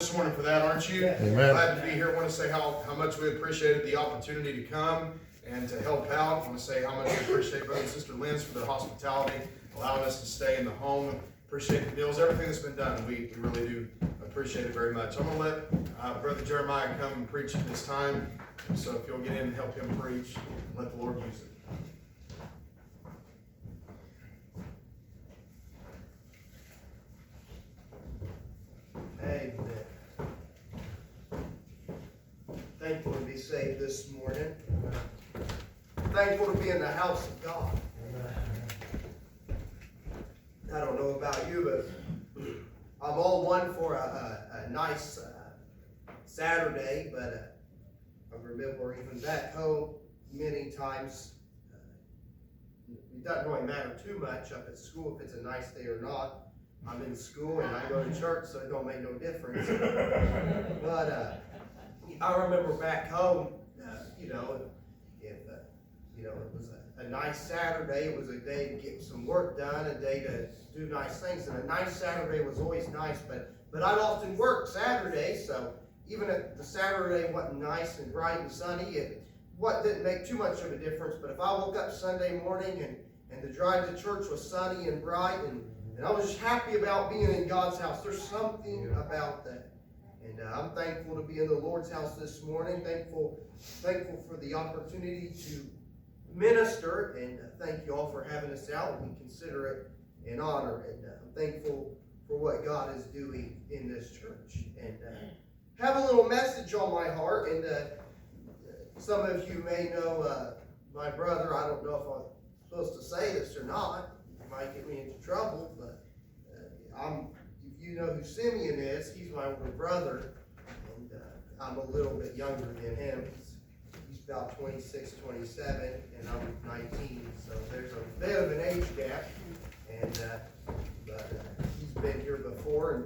This morning for that, aren't you? Amen. Glad to be here. I want to say how much we appreciated the opportunity to come and to help out. I want to say how much we appreciate Brother and Sister Lynn's for their hospitality, allowing us to stay in the home. Appreciate the meals, everything that's been done. We really do appreciate it very much. I'm going to let Brother Jeremiah come and preach at this time. So if you'll get in and help him preach, let the Lord use it. Amen. Thankful to be saved this morning. Thankful to be in the house of God. I don't know about you, but I'm all one for a nice Saturday, but I remember even back home many times, it doesn't really matter too much up at school if it's a nice day or not. I'm in school and I go to church, so it don't make no difference. But I remember back home, if it was a nice Saturday, it was a day to get some work done, a day to do nice things, and a nice Saturday was always nice. But I'd often work Saturday, so even if the Saturday wasn't nice and bright and sunny, it didn't make too much of a difference. But if I woke up Sunday morning and the drive to church was sunny and bright and I was just happy about being in God's house. There's something about that. And I'm thankful to be in the Lord's house this morning. Thankful for the opportunity to minister. And thank you all for having us out. We consider it an honor. And I'm thankful for what God is doing in this church. And have a little message on my heart. And some of you may know my brother. I don't know if I'm supposed to say this or not. Might get me into trouble, but if you know who Simeon is, he's my older brother, and I'm a little bit younger than him. He's about 26, 27, and I'm 19, so there's a bit of an age gap, and but he's been here before, and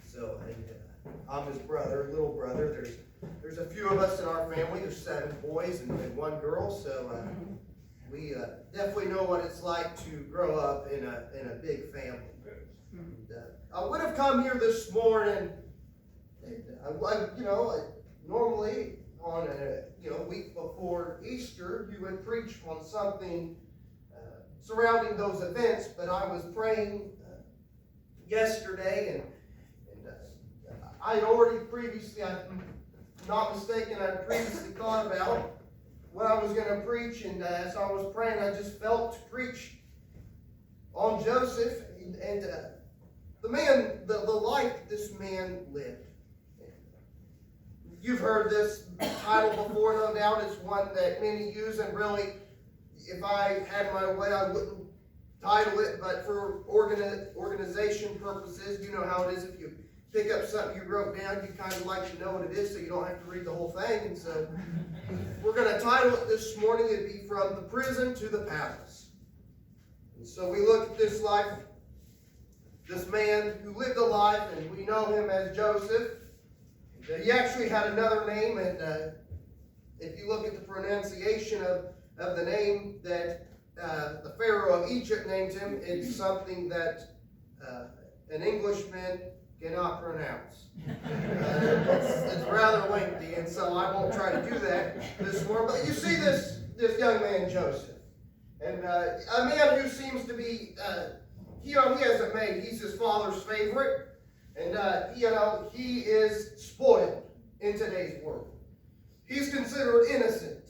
so I'm his brother, little brother. There's a few of us in our family. There's 7 boys and 1 girl, so we definitely know what it's like to grow up in a big family. And, I would have come here this morning, and normally on a week before Easter, you would preach on something surrounding those events. But I was praying yesterday, and I had already previously, I'm not mistaken, I previously thought about what I was going to preach, and as I was praying, I just felt to preach on Joseph and the man, the life this man lived. You've heard this title before, no doubt. It's one that many use, and really, if I had my way, I wouldn't title it, but for organization purposes, you know how it is. If you pick up something you wrote down, you kind of like to know what it is so you don't have to read the whole thing. And so we're going to title it this morning. It'd be From the Prison to the Palace. And so we look at this life, this man who lived a life, and we know him as Joseph. He actually had another name, and if you look at the pronunciation of the name that the Pharaoh of Egypt named him, it's something that an Englishman cannot pronounce. It's rather lengthy, and so I won't try to do that this morning. But you see this young man, Joseph, and a man who seems to be, he hasn't made, he's his father's favorite, and he is spoiled in today's world. He's considered innocent.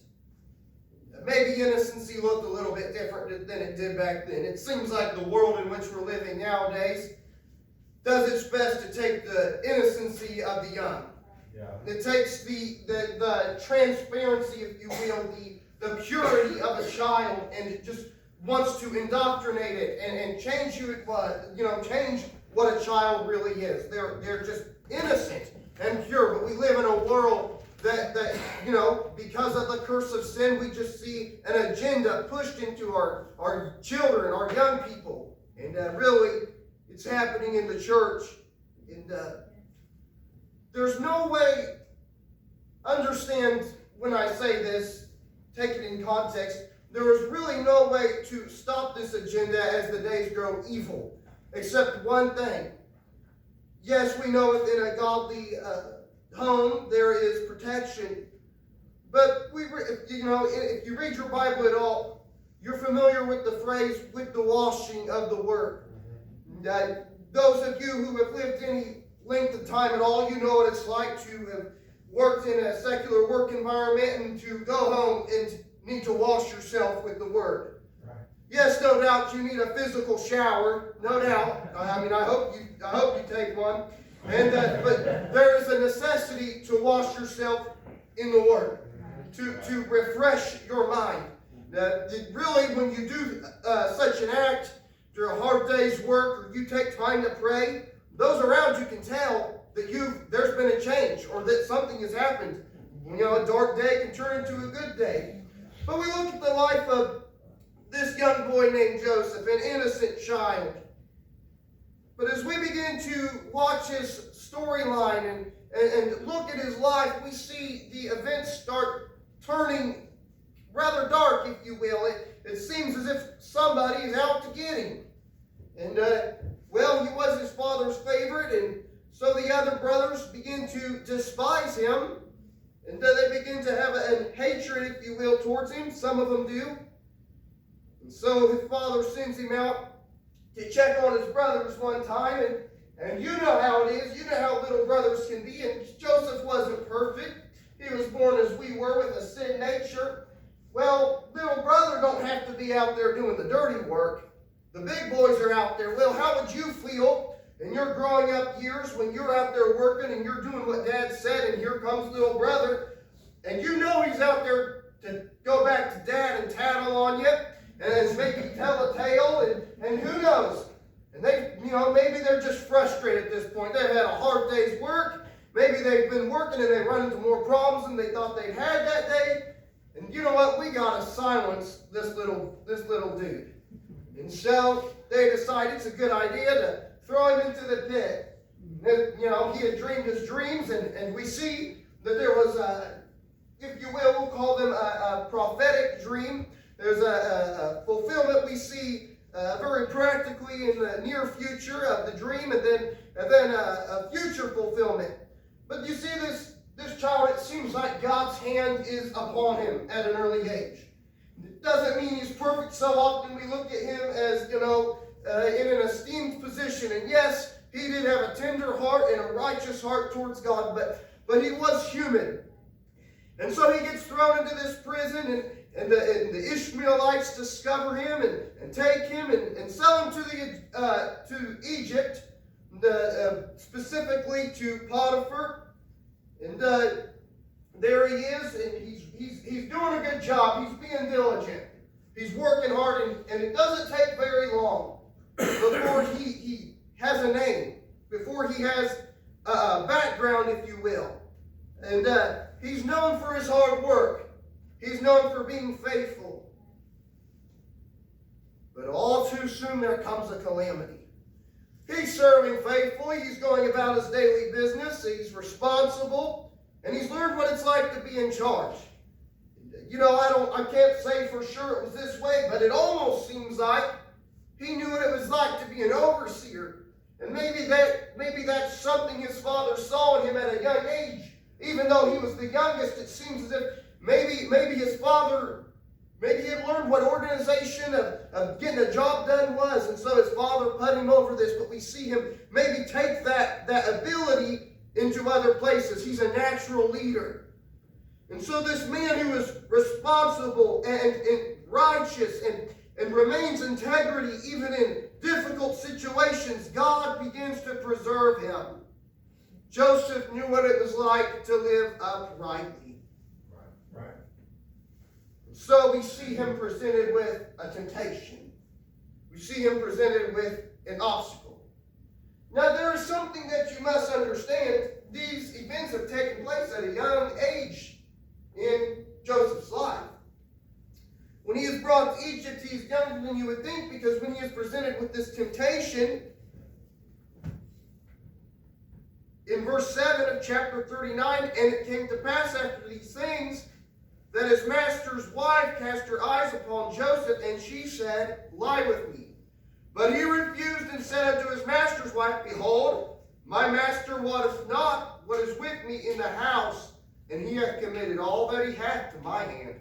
Maybe innocency looked a little bit different than it did back then. It seems like the world in which we're living nowadays does its best to take the innocency of the young. Yeah. It takes the transparency, if you will, the purity of a child, and it just wants to indoctrinate it and change change what a child really is. They're just innocent and pure. But we live in a world that because of the curse of sin, we just see an agenda pushed into our children, our young people, and really, it's happening in the church, and there's no way, understand when I say this, take it in context, there is really no way to stop this agenda as the days grow evil, except one thing. yes, we know within a godly home there is protection. But if you read your Bible at all, you're familiar with the phrase, with the washing of the word. Those of you who have lived any length of time at all, you know what it's like to have worked in a secular work environment and to go home and need to wash yourself with the word. Right. Yes, no doubt you need a physical shower, no doubt. I mean, I hope you take one. And but there is a necessity to wash yourself in the word, to refresh your mind. Really, when you do such an act during a hard day's work, or you take time to pray, those around you can tell that there's been a change, or that something has happened. A dark day can turn into a good day. But we look at the life of this young boy named Joseph, an innocent child. But as we begin to watch his storyline and look at his life, we see the events start turning rather dark, if you will. It seems as if somebody is out to get him. And, he was his father's favorite, and so the other brothers begin to despise him. And they begin to have a hatred, if you will, towards him. Some of them do. And so his father sends him out to check on his brothers one time. And you know how it is. You know how little brothers can be. And Joseph wasn't perfect. He was born as we were, with a sin nature. Well, little brother don't have to be out there doing the dirty work. The big boys are out there. Well, how would you feel in your growing up years when you're out there working and you're doing what Dad said, and here comes little brother, and you know he's out there to go back to Dad and tattle on you, and maybe tell a tale, and who knows? And maybe they're just frustrated at this point. They've had a hard day's work. Maybe they've been working and they run into more problems than they thought they'd had that day. And you know what? We gotta silence this little dude. And so they decide it's a good idea to throw him into the pit. He had dreamed his dreams, and we see that there was if you will, we'll call them a prophetic dream. There's a fulfillment we see very practically in the near future of the dream, and then a future fulfillment. But you see this child, it seems like God's hand is upon him at an early age. It doesn't mean he's perfect. So often we look at him as, in an esteemed position. And yes, he did have a tender heart and a righteous heart towards God, but he was human. And so he gets thrown into this prison, and the Ishmaelites discover him and take him and sell him to Egypt, specifically to Potiphar. And there he is, and he's doing a good job. He's being diligent. He's working hard, and it doesn't take very long before he has a name, before he has a background, if you will. And he's known for his hard work. He's known for being faithful. But all too soon there comes a calamity. He's serving faithfully. He's going about his daily business. He's responsible. And he's learned what it's like to be in charge. I can't say for sure it was this way, but it almost seems like he knew what it was like to be an overseer. And maybe that's something his father saw in him at a young age. Even though he was the youngest, it seems as if maybe his father, maybe he had learned what organization of getting a job done was, and so his father put him over this. But we see him maybe take that ability into other places. He's a natural leader. And so this man who is responsible and righteous and remains integrity even in difficult situations, God begins to preserve him. Joseph knew what it was like to live uprightly. Right. So we see him presented with a temptation. We see him presented with an obstacle. Now there is something that you must understand. These events have taken place at a young age in Joseph's life. When he is brought to Egypt, he's younger than you would think, because when he is presented with this temptation, in verse 7 of chapter 39, and it came to pass after these things that his master's wife cast her eyes upon Joseph, and she said, Lie with me. But he refused and said unto his master's wife, Behold, My master wotteth not what is with me in the house, and he hath committed all that he hath to my hand.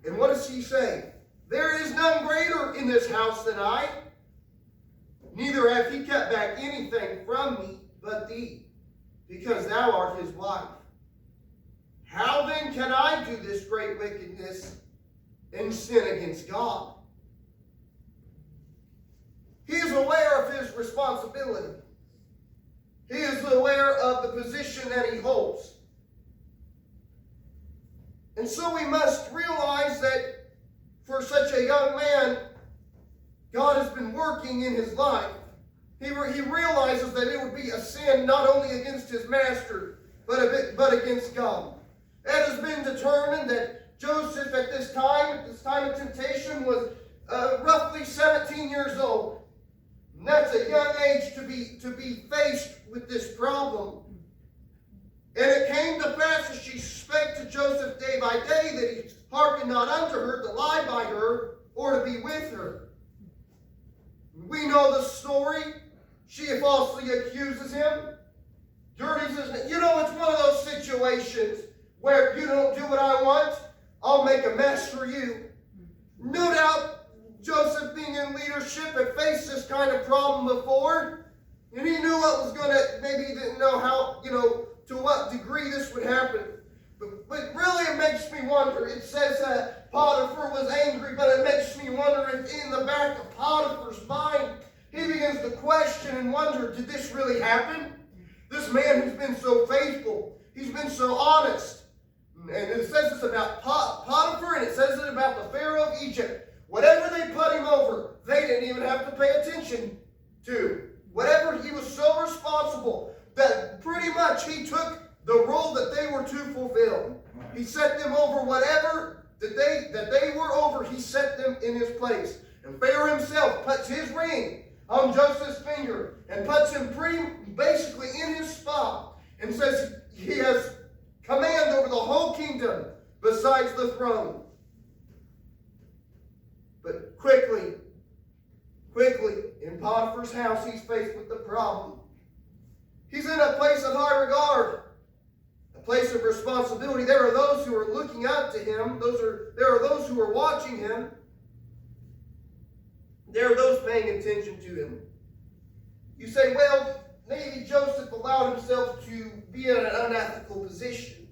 And what does he say? There is none greater in this house than I, neither hath he kept back anything from me but thee, because thou art his wife. How then can I do this great wickedness and sin against God? He is aware of his responsibility. He is aware of the position that he holds. And so we must realize that for such a young man, God has been working in his life. He realizes that it would be a sin not only against his master, but against God. It has been determined that Joseph at this time of temptation, was roughly 17 years old. And that's a young age to be faced with this problem. And it came to pass as she spake to Joseph day by day that he hearkened not unto her to lie by her or to be with her. We know the story. She falsely accuses him. Dirties his name. You know, it's one of those situations where you don't do what I want, I'll make a mess for you. No doubt Joseph, being in leadership, had faced this kind of problem before, and he knew what was going to, maybe he didn't know how, to what degree this would happen. But really it makes me wonder. It says Potiphar was angry, but it makes me wonder if in the back of Potiphar's mind, he begins to question and wonder, did this really happen? This man who's been so faithful, he's been so honest. And it says this about Potiphar, and it says it about the Pharaoh of Egypt. Whatever they put him over, they didn't even have to pay attention to. Whatever, he was so responsible that pretty much he took the role that they were to fulfill. He set them over whatever that they were over, he set them in his place. And Pharaoh himself puts his ring on Joseph's finger and puts him basically in his spot and says he has command over the whole kingdom besides the throne. But quickly, in Potiphar's house, he's faced with the problem. He's in a place of high regard, a place of responsibility. There are those who are looking up to him. There are those who are watching him. There are those paying attention to him. You say, well, maybe Joseph allowed himself to be in an unethical position.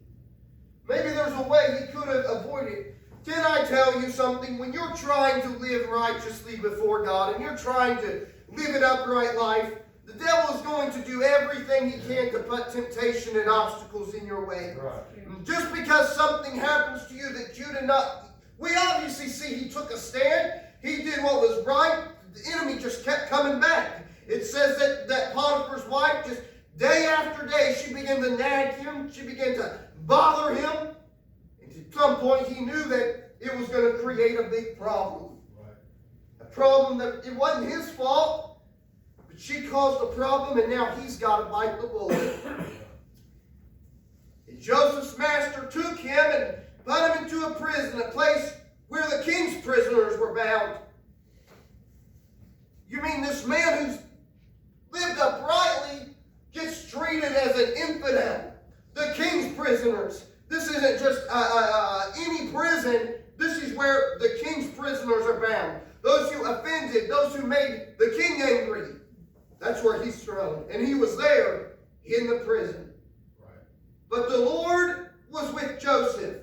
Maybe there's a way he could have avoided. Can I tell you something? When you're trying to live righteously before God and you're trying to live an upright life, the devil is going to do everything he can to put temptation and obstacles in your way. Right. Just because something happens to you that you did not... We obviously see he took a stand. He did what was right. The enemy just kept coming back. It says that Potiphar's wife, just day after day, she began to nag him. She began to bother him. At some point, he knew that it was going to create a big problem. Right. A problem that it wasn't his fault, but she caused a problem, and now he's got to bite the bullet. And Joseph's master took him and put him into a prison, a place where the king's prisoners were bound. You mean this man who's lived uprightly gets treated as an infidel? The king's prisoners. This isn't just any prison. This is where the king's prisoners are bound. Those who offended, those who made the king angry. That's where he's thrown. And he was there in the prison. Right. But the Lord was with Joseph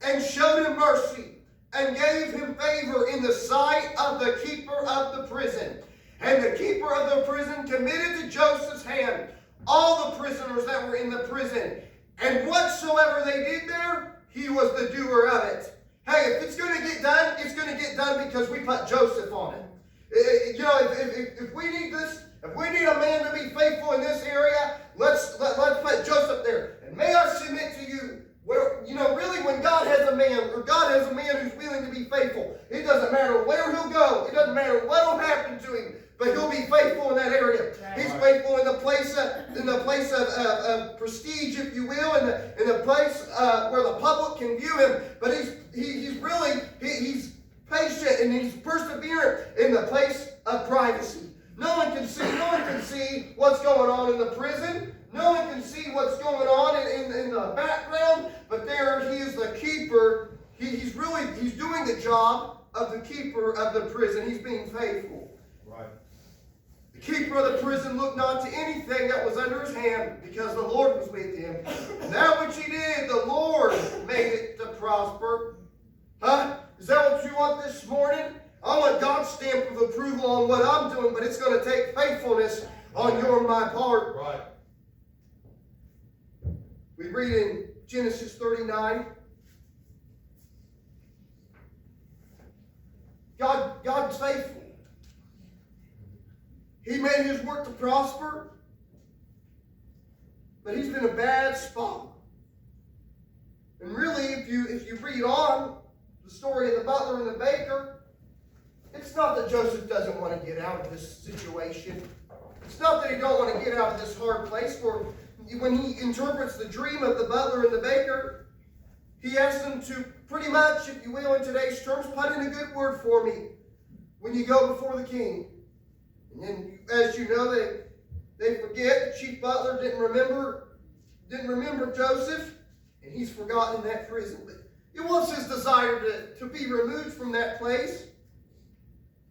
and showed him mercy and gave him favor in the sight of the keeper of the prison. And the keeper of the prison committed to Joseph's hand all the prisoners that were in the prison. And whatsoever they did there, he was the doer of it. Hey, if it's going to get done, it's going to get done because we put Joseph on it. If we need this, if we need a man to be faithful in this area, let's put Joseph there. And may I submit to you, really when God has a man, or God has a man who's willing to be faithful, it doesn't matter where he'll go, it doesn't matter what will happen to him, but he'll be faithful in that area. He's faithful in the place of prestige, if you will, in the place where the public can view him. But he's patient and he's perseverant in the place of privacy. No one can see what's going on in the prison. No one can see what's going on in the background. But there he is, the keeper. He's doing the job of the keeper of the prison. He's being faithful. Right. The keeper of the prison looked not to anything that was under his hand, because the Lord was with him. And that which he did, the Lord made it to prosper. Huh? Is that what you want this morning? I want God's stamp of approval on what I'm doing, but it's going to take faithfulness on your and my part. Right. We read in Genesis 39. God's faithful. He made his work to prosper, but he's been in a bad spot. And really, if you read on the story of the butler and the baker, it's not that Joseph doesn't want to get out of this situation. It's not that he don't want to get out of this hard place. For when he interprets the dream of the butler and the baker, he asks them to pretty much, if you will, in today's terms, put in a good word for me when you go before the king. And then, as you know, they forget. The chief butler didn't remember Joseph, and he's forgotten in that prison. But it was his desire to be removed from that place.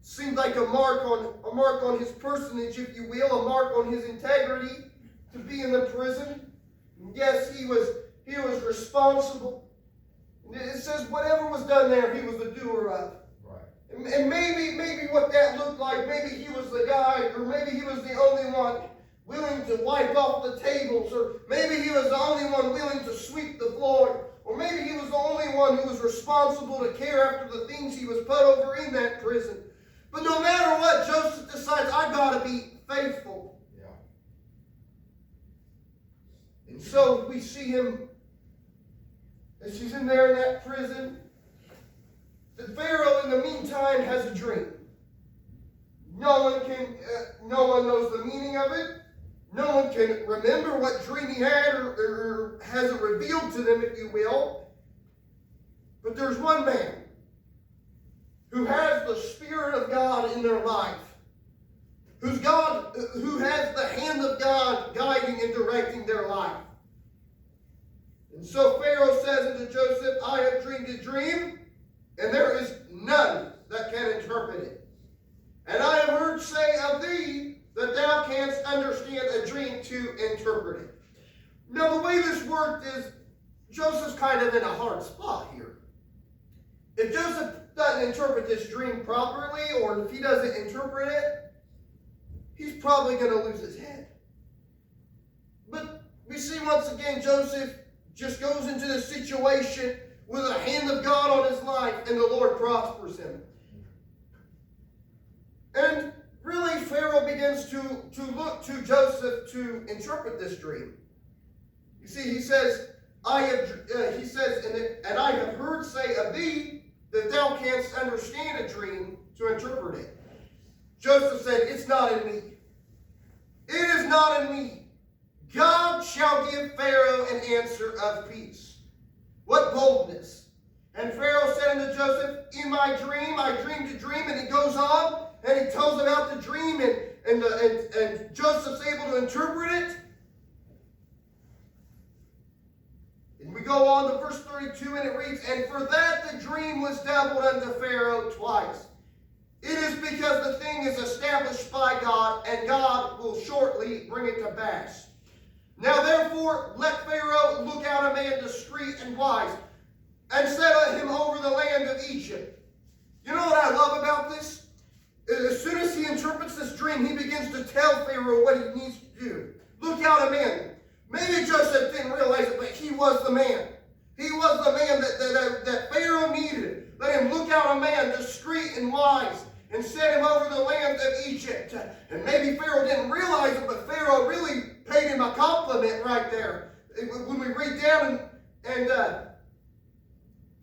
Seemed like a mark on his personage, if you will, a mark on his integrity to be in the prison. And yes, he was responsible. And it says whatever was done there, he was the doer of. Right. And maybe what that looked like, maybe he was the guy, or maybe he was the only one willing to wipe off the tables, or maybe he was the only one willing to sweep the floor, or maybe he was the only one who was responsible to care after the things he was put over in that prison. But no matter what, Joseph decides, I got to be faithful. Yeah. And so we see him as he's in there in that prison. The Pharaoh, in the meantime, has a dream. No one knows the meaning of it. No one can remember what dream he had, or has it revealed to them, if you will. But there's one man who has the Spirit of God in their life, who has the hand of God guiding and directing their life. And so Pharaoh says unto Joseph, I have dreamed a dream, and there is none that can interpret it. And I have heard say of thee that thou canst understand a dream to interpret it. Now, the way this worked is Joseph's kind of in a hard spot here. If Joseph doesn't interpret this dream properly, or if he doesn't interpret it, he's probably going to lose his head. But we see once again Joseph just goes into this situation with the hand of God on his life, and the Lord prospers him. And really, Pharaoh begins to look to Joseph to interpret this dream. You see, he says, and I have heard say of thee that thou canst understand a dream to interpret it. Joseph said, it's not in me. It is not in me. God shall give Pharaoh an answer of peace. What boldness. And Pharaoh said unto Joseph, in my dream, I dreamed a dream, and he goes on, and he tells about the dream, and Joseph's able to interpret it. And we go on to verse 32, and it reads, and for that the dream was doubled unto Pharaoh twice. It is because the thing is established by God, and God will shortly bring it to pass. Now therefore, let Pharaoh look out a man discreet and wise, and set him over the land of Egypt. You know what I love about this? As soon as he interprets this dream, he begins to tell Pharaoh what he needs to do. Look out a man. Maybe Joseph didn't realize it, but he was the man. He was the man that Pharaoh needed. Let him look out a man discreet and wise, and set him over the land of Egypt. And maybe Pharaoh didn't realize it, but Pharaoh really paid him a compliment right there. When we read down,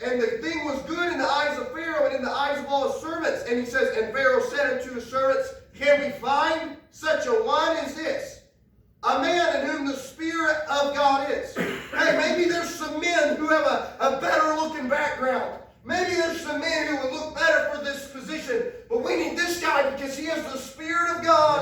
and the thing was good in the eyes of Pharaoh and in the eyes of all his servants. And he says, and Pharaoh said unto his servants, can we find such a one as this? A man in whom the Spirit of God is. Hey, maybe there's some men who have a better looking background. Maybe there's some men who would look better for this position. But we need this guy because he has the Spirit of God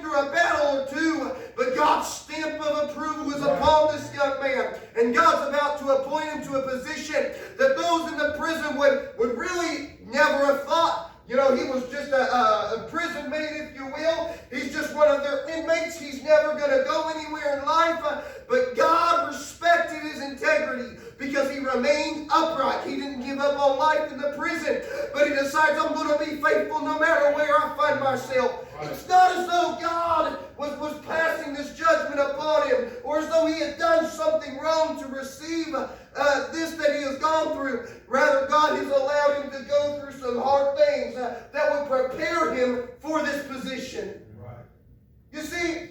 through a battle or two, but God's stamp of approval is upon this young man. And God's about to appoint him to a position that those in the prison would really never have thought. You know, he was just a prison mate, if you will. He's just one of their inmates. He's never going to go anywhere in life. But God respected his integrity because he remained upright. He didn't give up on life in the prison. But he decides, I'm going to be faithful no matter where I find myself. Right. It's not as though God was passing this judgment upon him, or as though he had done something wrong to receive this that he has gone through. Rather, God has allowed him to go through some hard things that would prepare him for this position. Right. You see,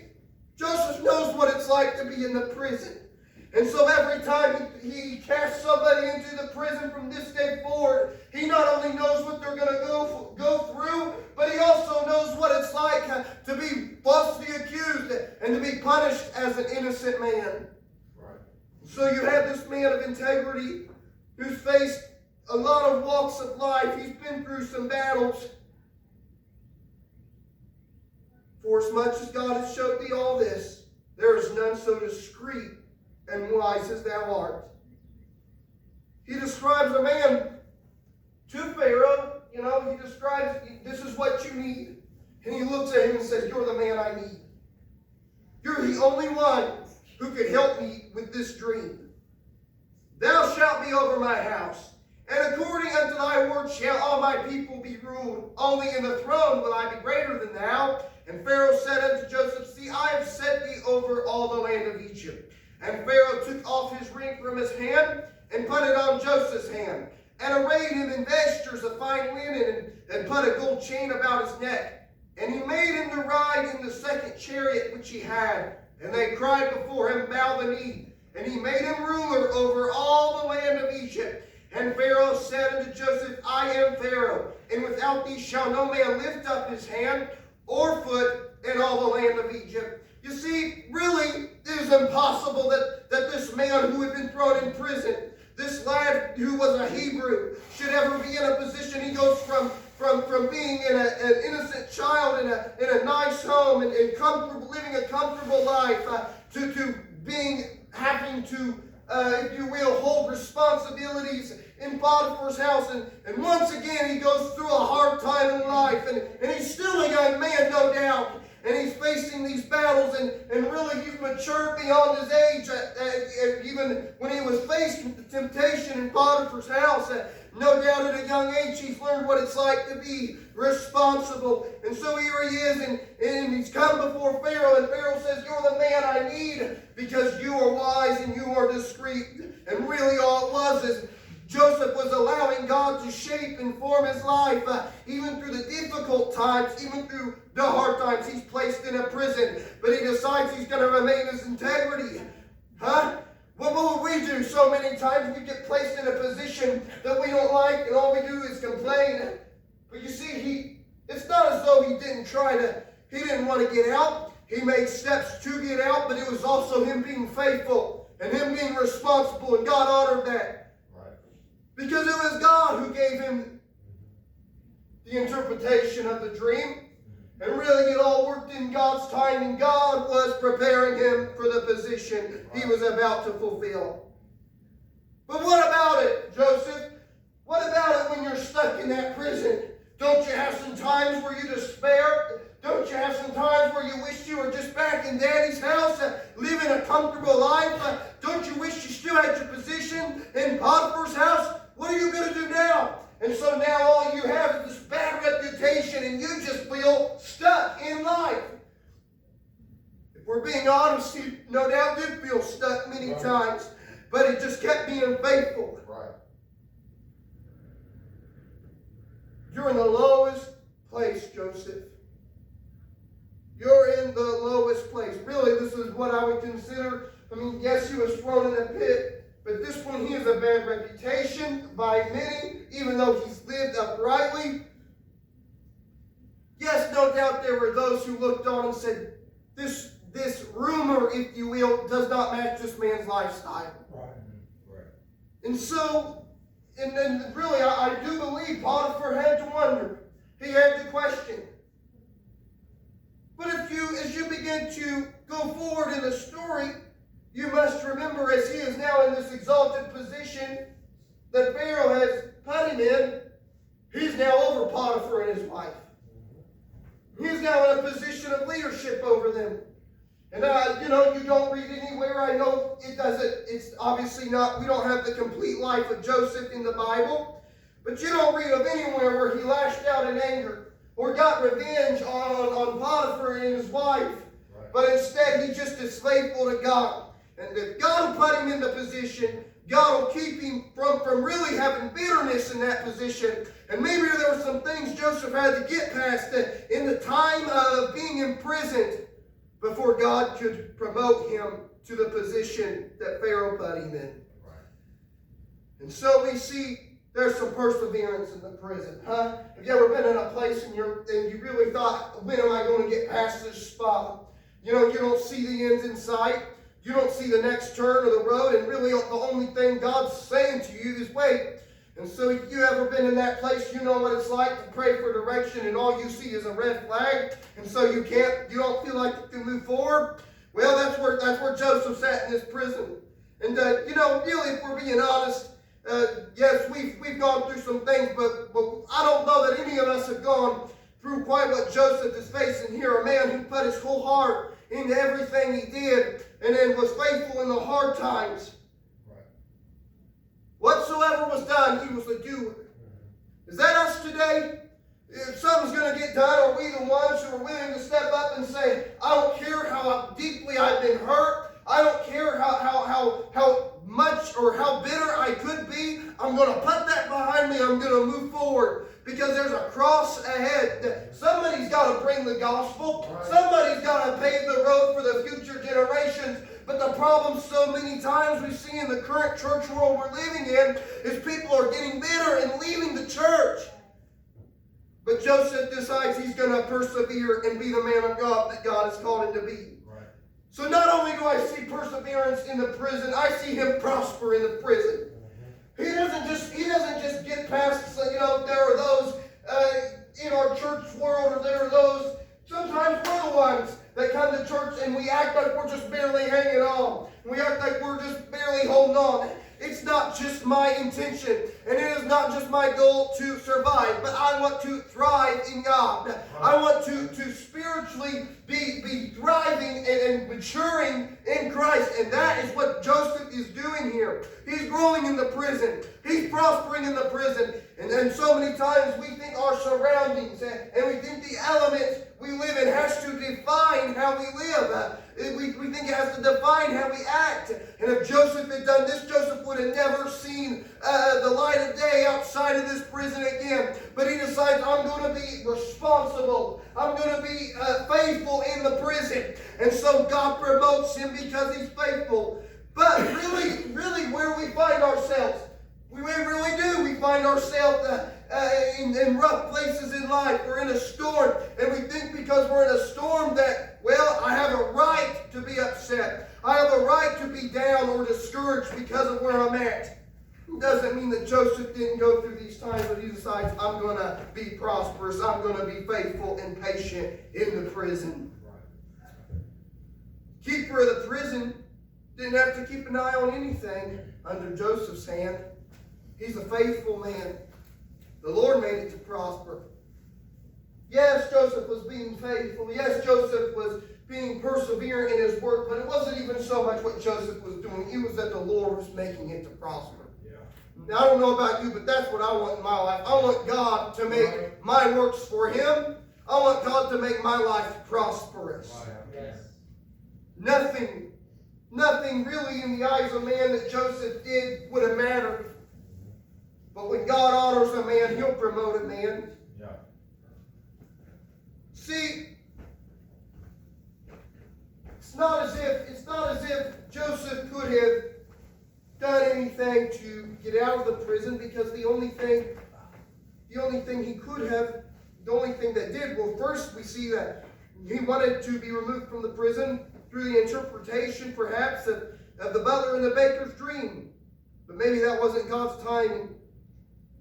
Joseph knows what it's like to be in the prison. And so every time he casts somebody into the prison from this day forward, he not only knows what they're going to go through, but he also knows what it's like to be falsely accused and to be punished as an innocent man. Right. So you have this man of integrity who's faced a lot of walks of life. He's been through some battles. For as much as God has showed thee all this, there is none so discreet and wise as thou art. He describes a man to Pharaoh. You know, he describes, this is what you need. And he looks at him and says, you're the man I need. You're the only one who could help me with this dream. Thou shalt be over my house, and according unto thy word shall all my people be ruled. Only in the throne will I be greater than thou. And Pharaoh said unto Joseph, see, I have set thee over all the land of Egypt. And Pharaoh took off his ring from his hand and put it on Joseph's hand, and arrayed him in vestures of fine linen, and put a gold chain about his neck. And he made him to ride in the second chariot which he had. And they cried before him, bow the knee. And he made him ruler over all the land of Egypt. And Pharaoh said unto Joseph, I am Pharaoh, and without thee shall no man lift up his hand or foot in all the land of Egypt. You see, really, it is impossible that this man who had been thrown in prison, this lad who was a Hebrew, should ever be in a position. He goes from being an innocent child in a nice home and comfortable, living a comfortable life to having to, if you will, hold responsibilities in Potiphar's house. And once again, he goes through a hard time in life. And he's still a young man, no doubt. And he's facing these battles, and really he's matured beyond his age. Even when he was faced with the temptation in Potiphar's house, no doubt at a young age he's learned what it's like to be responsible. And so here he is, and he's come before Pharaoh, and Pharaoh says, you're the man I need because you are wise and you are discreet. And really all it was is Joseph was allowing God to shape and form his life, even through the difficult times, even through the hard times. He's placed in a prison, but he decides he's going to remain his integrity. What would we do? So many times we get placed in a position that we don't like, and all we do is complain. But you see, it's not as though he didn't want to get out. He made steps to get out, but it was also him being faithful and him being responsible, and God honored that. Because it was God who gave him the interpretation of the dream. And really it all worked in God's time, and God was preparing him for the position he was about to fulfill. But what about it, Joseph? What about it when you're stuck in that prison? Don't you have some times where you despair? Don't you have some times where you wish you were just back in Daddy's house, living a comfortable life? Don't you wish you still had your position in Potiphar's house? What are you going to do now? And so now all you have is this bad reputation, and you just feel stuck in life. If we're being honest, he no doubt did feel stuck many times, but he just kept being faithful. Right. You're in the lowest place, Joseph. You're in the lowest place. Really, this is what I would consider. Yes, he was thrown in a pit. But this one, he has a bad reputation by many, even though he's lived uprightly. Yes, no doubt there were those who looked on and said, this rumor, if you will, does not match this man's lifestyle. Right. And so, and then really, I do believe Potiphar had to wonder. He had to question. But as begin to go forward in the story, you must remember, as he is now in this exalted position that Pharaoh has put him in, he's now over Potiphar and his wife. He's now in a position of leadership over them. And you don't read anywhere. I know it doesn't, it's obviously not, we don't have the complete life of Joseph in the Bible. But you don't read of anywhere where he lashed out in anger or got revenge on Potiphar and his wife. Right. But instead, he just is faithful to God. And if God will put him in the position, God will keep him from really having bitterness in that position. And maybe there were some things Joseph had to get past in the time of being imprisoned before God could promote him to the position that Pharaoh put him in. Right. And so we see there's some perseverance in the prison. Have you ever been in a place and you really thought, when am I going to get past this spot? You don't see the ends in sight. You don't see the next turn of the road, and really the only thing God's saying to you is wait. And so if you ever been in that place, you know what it's like to pray for direction and all you see is a red flag, and so you don't feel like you can move forward. Well, that's where Joseph's at in this prison. And really, if we're being honest, yes, we've gone through some things, but I don't know that any of us have gone through quite what Joseph is facing here. A man who put his whole heart into everything he did, and then was faithful in the hard times. Right. Whatsoever was done, he was the doer. Is that us today? If something's going to get done, are we the ones who are willing to step up and say, I don't care how deeply I've been hurt. I don't care how much or how bitter I could be. I'm going to put that behind me. I'm going to move forward. Because there's a cross ahead. Somebody's got to bring the gospel. Right. Somebody's got to pave the road for the future generations. But the problem so many times we see in the current church world we're living in is people are getting bitter and leaving the church. But Joseph decides he's going to persevere and be the man of God that God has called him to be. Right. So not only do I see perseverance in the prison, I see him prosper in the prison. He doesn't just get past, there are those in our church world, or there are those, sometimes we're the ones that come to church and we act like we're just barely hanging on. We act like we're just barely holding on. It's not just my intention, and it is not just my goal to survive, but I want to thrive in God. I want to spiritually be thriving and maturing in Christ, and that is what Joseph is doing here. He's growing in the prison. He's prospering in the prison. And so many times we think our surroundings and we think the elements we live in has to define how we live. We think it has to define how we act. And if Joseph had done this, Joseph would have never seen the light of day outside of this prison again. But he decides, I'm going to be responsible. I'm going to be faithful in the prison. And so God promotes him because he's faithful. But really where we find ourselves, we really do. We find ourselves in rough places in life. We're in a storm. And we think because we're in a storm that, well, I have a right to be upset. I have a right to be down or discouraged because of where I'm at. It doesn't mean that Joseph didn't go through these times, but he decides, I'm going to be prosperous. I'm going to be faithful and patient in the prison. Keeper of the prison didn't have to keep an eye on anything under Joseph's hand. He's a faithful man. The Lord made it to prosper. Yes, Joseph was being faithful. Yes, Joseph was being perseverant in his work, but it wasn't even so much what Joseph was doing. It was that the Lord was making it to prosper. Yeah. Now, I don't know about you, but that's what I want in my life. I want God to make my works for Him. I want God to make my life prosperous. Yes. Nothing really in the eyes of man that Joseph did would have mattered. But when God honors a man, He'll promote a man. Yeah. See, it's not as if Joseph could have done anything to get out of the prison, because the only thing he could have, the only thing that did, well, first we see that he wanted to be removed from the prison through the interpretation, perhaps, of the butler and the baker's dream. But maybe that wasn't God's timing.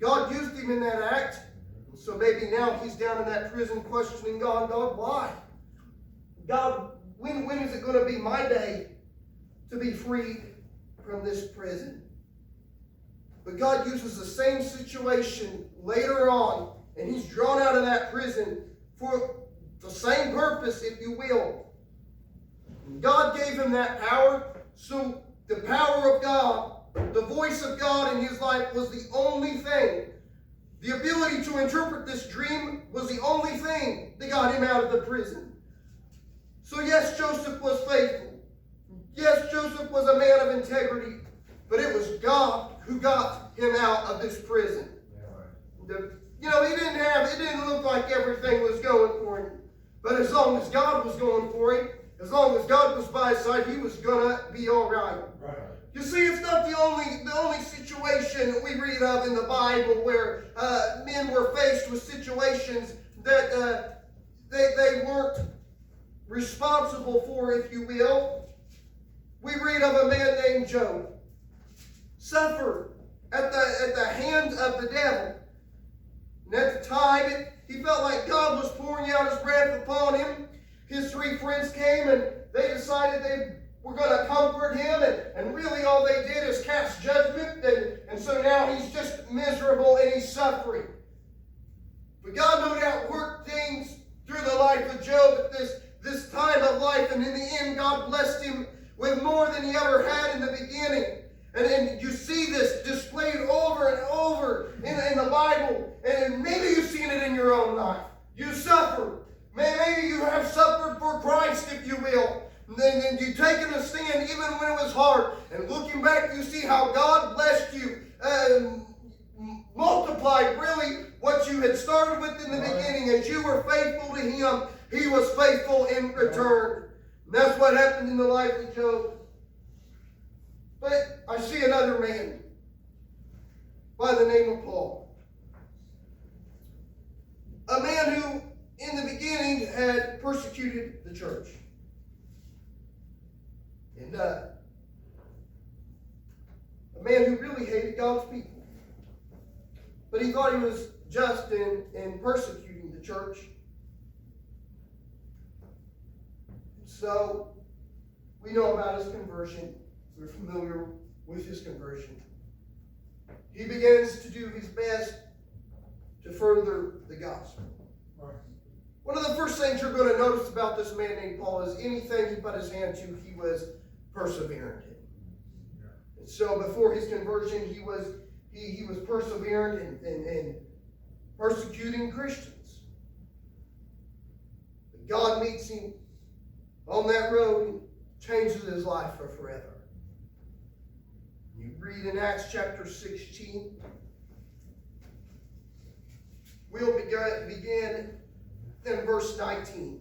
God used him in that act. So maybe now he's down in that prison questioning God, why? God, when is it going to be my day to be freed from this prison? But God uses the same situation later on, and he's drawn out of that prison for the same purpose, if you will. God gave him that power, so the power of God, the voice of God in his life was the only thing. The ability to interpret this dream was the only thing that got him out of the prison. So yes, Joseph was faithful. Yes, Joseph was a man of integrity. But it was God who got him out of this prison. It didn't look like everything was going for him. But as long as God was going for him, as long as God was by his side, he was going to be all right. You see, it's not the only situation we read of in the Bible where men were faced with situations that they weren't responsible for, if you will. We read of a man named Job, suffered at the hand of the devil. And at the time, he felt like God was pouring out his wrath upon him. His three friends came and they decided they were going to comfort him, and really all they did is cast judgment, and so now he's just miserable and he's suffering. But God no doubt worked things through the life of Job at this time of life, and in the end God blessed him with more than he ever had in the beginning. And you see this displayed over and over in the Bible, and maybe you've seen it in your own life. You suffer. Maybe you have suffered for Christ, if you will. And you've taken a stand even when it was hard. And looking back, you see how God blessed you, multiplied really what you had started with in the beginning. As you were faithful to him, he was faithful in return. And that's what happened in the life of Job. But I see another man by the name of Paul. A man who, in the beginning, had persecuted the church. And a man who really hated God's people. But he thought he was just in persecuting the church. So, we know about his conversion. We're familiar with his conversion. He begins to do his best to further the gospel. One of the first things you're going to notice about this man named Paul is anything he put his hand to, he was perseverant in. And so before his conversion, he was perseverant in persecuting Christians. But God meets him on that road and changes his life for forever. You read in Acts chapter 16. We'll begin in verse 19.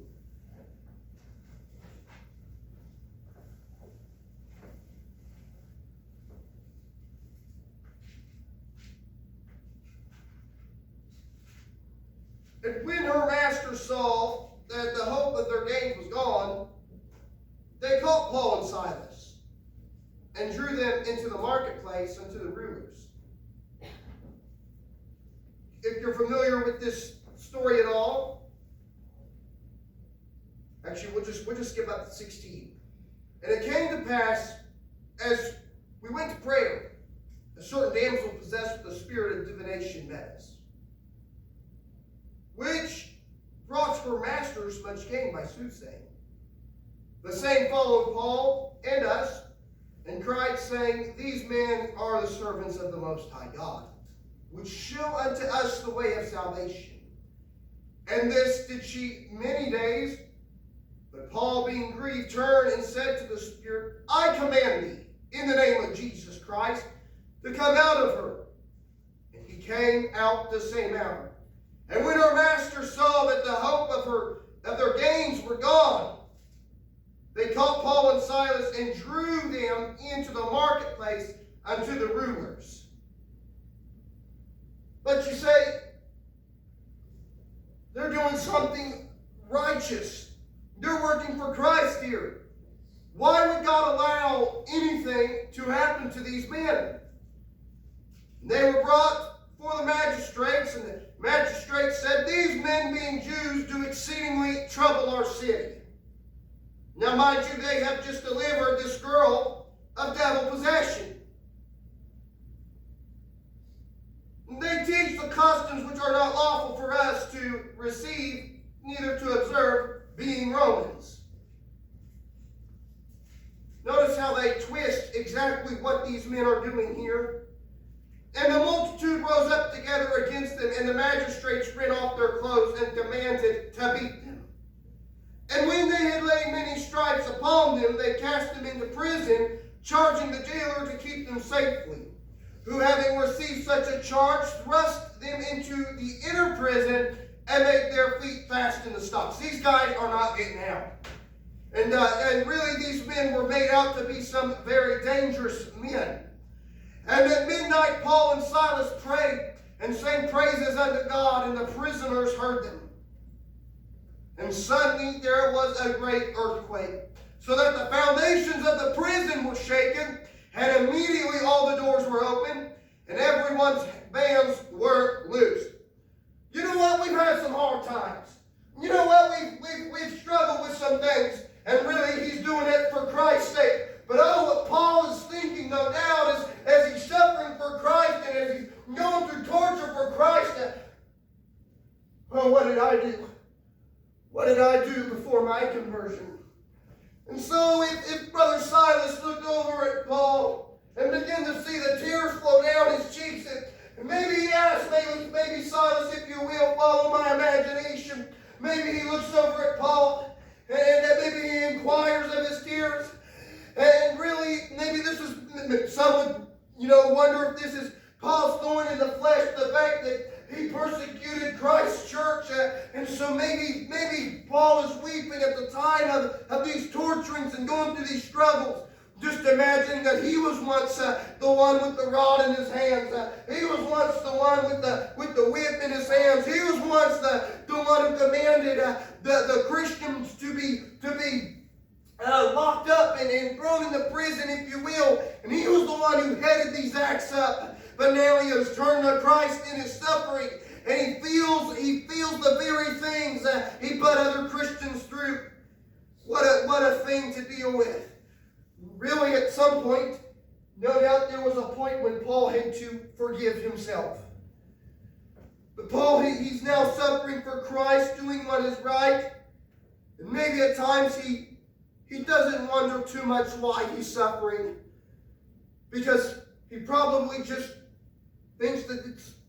And when her master saw that the hope of their gains was gone, they caught Paul and Silas and drew them into the marketplace unto the rulers. If you're familiar with this story at all, actually we'll just skip up to 16. And it came to pass, as we went to prayer, a certain damsel possessed with the spirit of divination met us, which brought to her masters much gain by soothsaying. The same followed Paul and us, and cried, saying, These men are the servants of the Most High God, which show unto us the way of salvation. And this did she many days. But Paul, being grieved, turned and said to the spirit, I command thee, in the name of Jesus Christ, to come out of her. And he came out the same hour. And when her master saw that the hope of their gains were gone, they caught Paul and Silas and drew them into the marketplace unto the rulers. But you say, they're doing something righteous. They're working for Christ here. Why would God allow anything to happen to these men? They were brought before the magistrates, and the magistrates said, These men, being Jews, do exceedingly trouble our city. Now, mind you, they have just delivered this girl of devil possession. They teach the customs which are not lawful for us to receive, neither to observe, being Romans. Notice how they twist exactly what these men are doing here. And the multitude rose up together against them, and the magistrates rent off their clothes and commanded to beat them. And when they had laid many stripes upon them, they cast them into prison, charging the jailer to keep them safely. Who, having received such a charge, thrust them into the inner prison and made their feet fast in the stocks. These guys are not getting out. And really, these men were made out to be some very dangerous men. And at midnight, Paul and Silas prayed and sang praises unto God, and the prisoners heard them. And suddenly there was a great earthquake, so that the foundations of the prison were shaken, and immediately all the doors were open, and everyone's bands were loosed. You know what? We've had some hard times. You know what? We've struggled with some things, and really he's doing it for Christ's sake. But what Paul is thinking, no doubt, is as he's suffering for Christ and as he's going through torture for Christ, well, what did I do? What did I do before my conversion? And so if Brother Silas looked over at Paul and began to see the tears flow down his cheeks, and maybe he asked, maybe Silas, if you will, follow my imagination. Maybe he looks over at Paul and maybe he inquires of his tears. And really, maybe this is, some would, wonder if this is Paul's thorn in the flesh, the fact that he persecuted Christ's church. And so maybe Paul is weeping at the time of these torturings and going through these struggles. Just imagining that he was once the one with the rod in his hands. He was once the one with the whip in his hands. He was once the one who commanded the Christians to be locked up and thrown into prison, if you will. And he was the one who headed these acts up. But now he has turned to Christ in his suffering, and he feels the very things that he put other Christians through. What a thing to deal with. Really, at some point, no doubt there was a point when Paul had to forgive himself. But Paul, he's now suffering for Christ, doing what is right. And maybe at times he doesn't wonder too much why he's suffering, because he probably just thinks that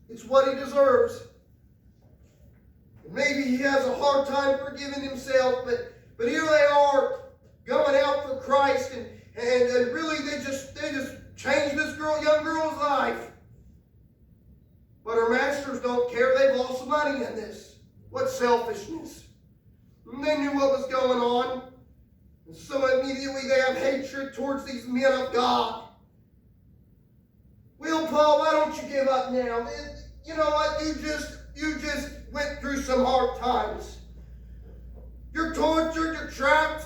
it's what he deserves. Maybe he has a hard time forgiving himself, but here they are going out for Christ, and really they just changed this young girl's life. But her masters don't care. They've lost money in this. What selfishness. And they knew what was going on. And so immediately they have hatred towards these men of God. Well, Paul, why don't you give up now? You know what? You just went through some hard times. You're tortured, you're trapped.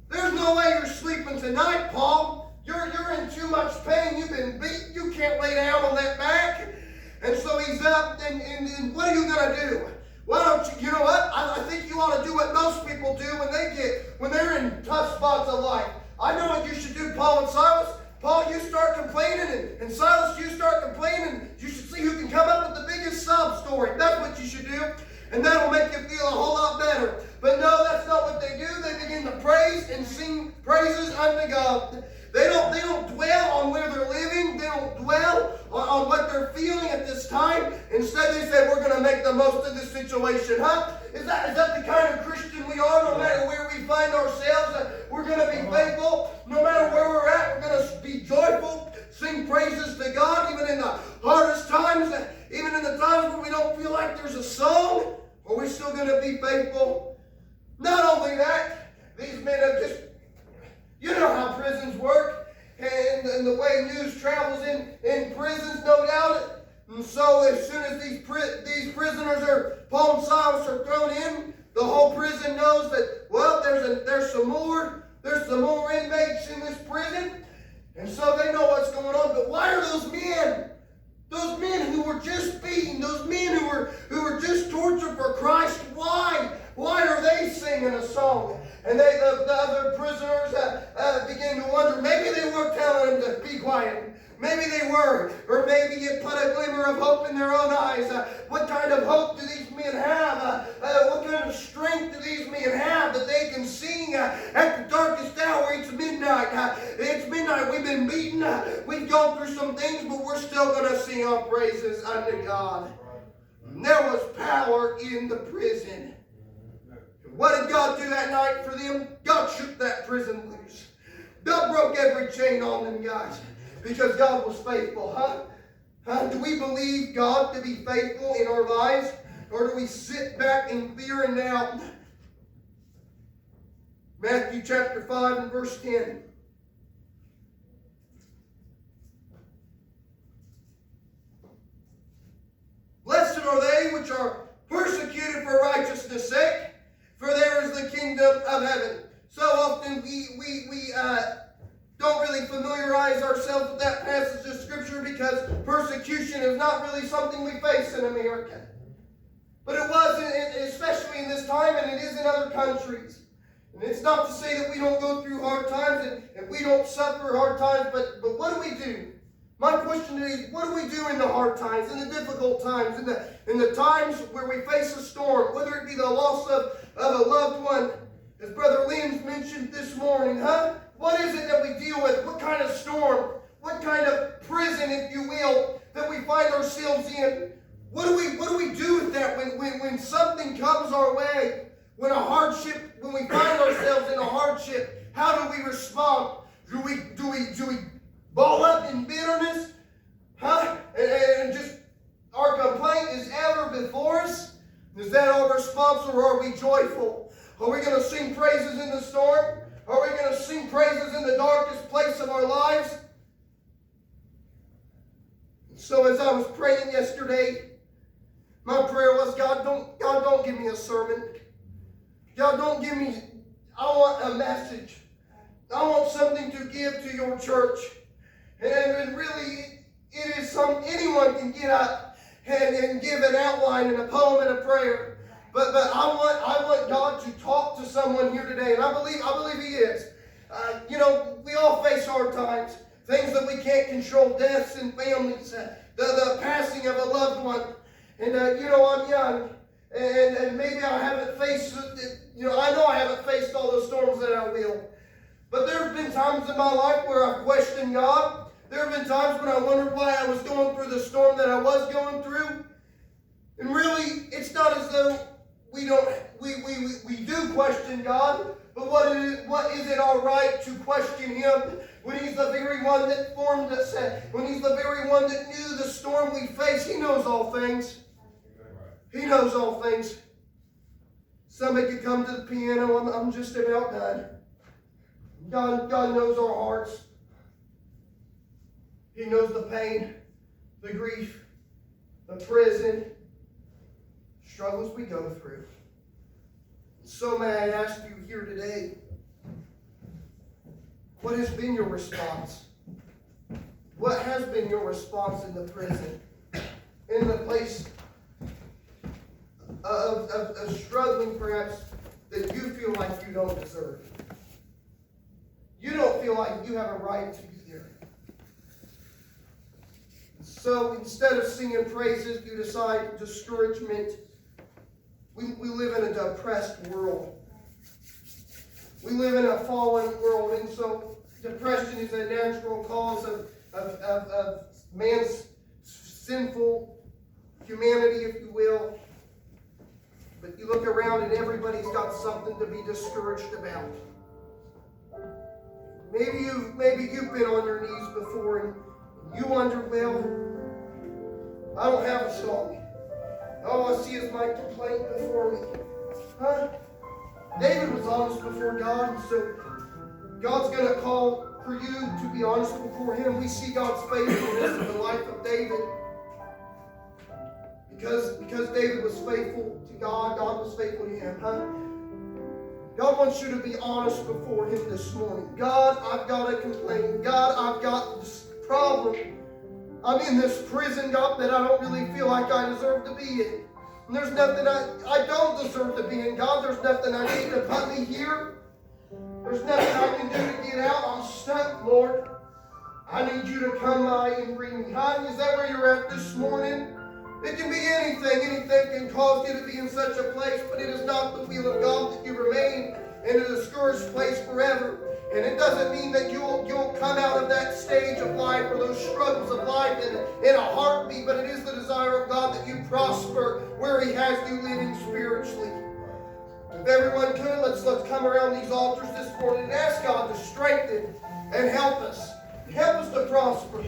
There's no way you're sleeping tonight, Paul. You're in too much pain. You've been beat. You can't lay down on that back. And so he's up, and what are you going to do? Why don't you know what? I think you ought to do what most people do when they're in tough spots of life. I know what you should do, Paul and Silas. Paul, you start complaining, and Silas, you start complaining. You should see who can come up with the biggest sob story. That's what you should do, and that'll make you feel a whole lot better. But no, that's not what they do. They begin to praise and sing praises unto God. They don't dwell on where they're living. They don't dwell on what they're feeling at this time. Instead, they say, we're going to make the most of this situation. Huh? Is that the kind of Christian we are? No matter where we find ourselves, we're going to be faithful. No matter where we're at, we're going to be joyful, sing praises to God, even in the hardest times, even in the times where we don't feel like there's a song. Are we still going to be faithful? Not only that, these men have just, you know how prisons work, and the way news travels in prisons, no doubt. And so as soon as these prisoners Paul and Silas are thrown in, the whole prison knows that, well, there's some more inmates in this prison. And so they know what's going on. But why are those men who were just beaten, those men who were just tortured for Christ, why are they singing a song? And the other prisoners glimmer, or maybe it put a glimmer of hope in their own eyes. What kind of hope do these men have? What kind of strength do these men have that they can sing at the darkest hour? It's midnight. It's midnight. We've been beaten. We've gone through some things, but we're still going to sing our praises unto God. And there was power in the prison. What did God do that night for them? God shook that prison loose. God broke every chain on them guys because God was faithful, Do we believe God to be faithful in our lives, or do we sit back in fear and doubt? Matthew chapter 5 and verse 10. Blessed are they which are persecuted for righteousness' sake, for there is the kingdom of heaven. So often we don't really familiarize ourselves with that passage of Scripture because persecution is not really something we face in America. But it was, especially in this time, and it is in other countries. And it's not to say that we don't go through hard times and we don't suffer hard times, but what do we do? My question is, what do we do in the hard times, in the difficult times, in the times where we face a storm, whether it be the loss of a loved one, as Brother Liam's mentioned this morning, What is it that we deal with? What kind of storm? What kind of prison, if you will, that we find ourselves in? What do we do with that when something comes our way? When we find ourselves in a hardship, how do we respond? Do we ball up in bitterness? And just our complaint is ever before us? Is that our response, or are we joyful? Are we going to sing praises in the storm? Are we going to sing praises in the darkest place of our lives? So as I was praying yesterday, my prayer was, God, don't give me a sermon. God, don't give me, I want a message. I want something to give to your church. And really, it is anyone can get up and give an outline and a poem and a prayer. But I want God to talk to someone here today, and I believe He is. We all face hard times, things that we can't control, deaths in families, the passing of a loved one. And I'm young, and maybe I haven't faced I know I haven't faced all the storms that I will. But there have been times in my life where I've questioned God. There have been times when I wondered why I was going through the storm that I was going through. And really, it's not as though we do question God, but what is it all right to question Him when He's the very one that formed us, when He's the very one that knew the storm we face? He knows all things. He knows all things. Somebody could come to the piano. I'm just about done. God knows our hearts. He knows the pain, the grief, the prison, struggles we go through. So may I ask you here today, what has been your response? What has been your response in the prison? In the place of struggling perhaps that you feel like you don't deserve. You don't feel like you have a right to be there. So instead of singing praises, you decide discouragement. We live in a depressed world. We live in a fallen world, and so depression is a natural cause of man's sinful humanity, if you will. But you look around and everybody's got something to be discouraged about. Maybe you've been on your knees before and you wonder, well, I don't have a song. All I see is my complaint before me. David was honest before God, and so God's going to call for you to be honest before Him. We see God's faithfulness in the life of David. Because David was faithful to God, God was faithful to him. God wants you to be honest before Him this morning. God, I've got a complaint. God, I've got this problem. I'm in this prison, God, that I don't really feel like I deserve to be in. And there's nothing I don't deserve to be in, God. There's nothing I need to put me here. There's nothing I can do to get out. I'm stuck, Lord. I need you you to come by and bring me. Honey, is that where you're at this morning? It can be anything. Anything can cause you to be in such a place, but it is not the will of God that you remain in a discouraged place forever. And it doesn't mean that you'll come out of that stage of life or those struggles of life in a heartbeat, but it is the desire of God that you prosper where He has you living spiritually. If everyone could, let's come around these altars this morning and ask God to strengthen and help us. Help us to prosper.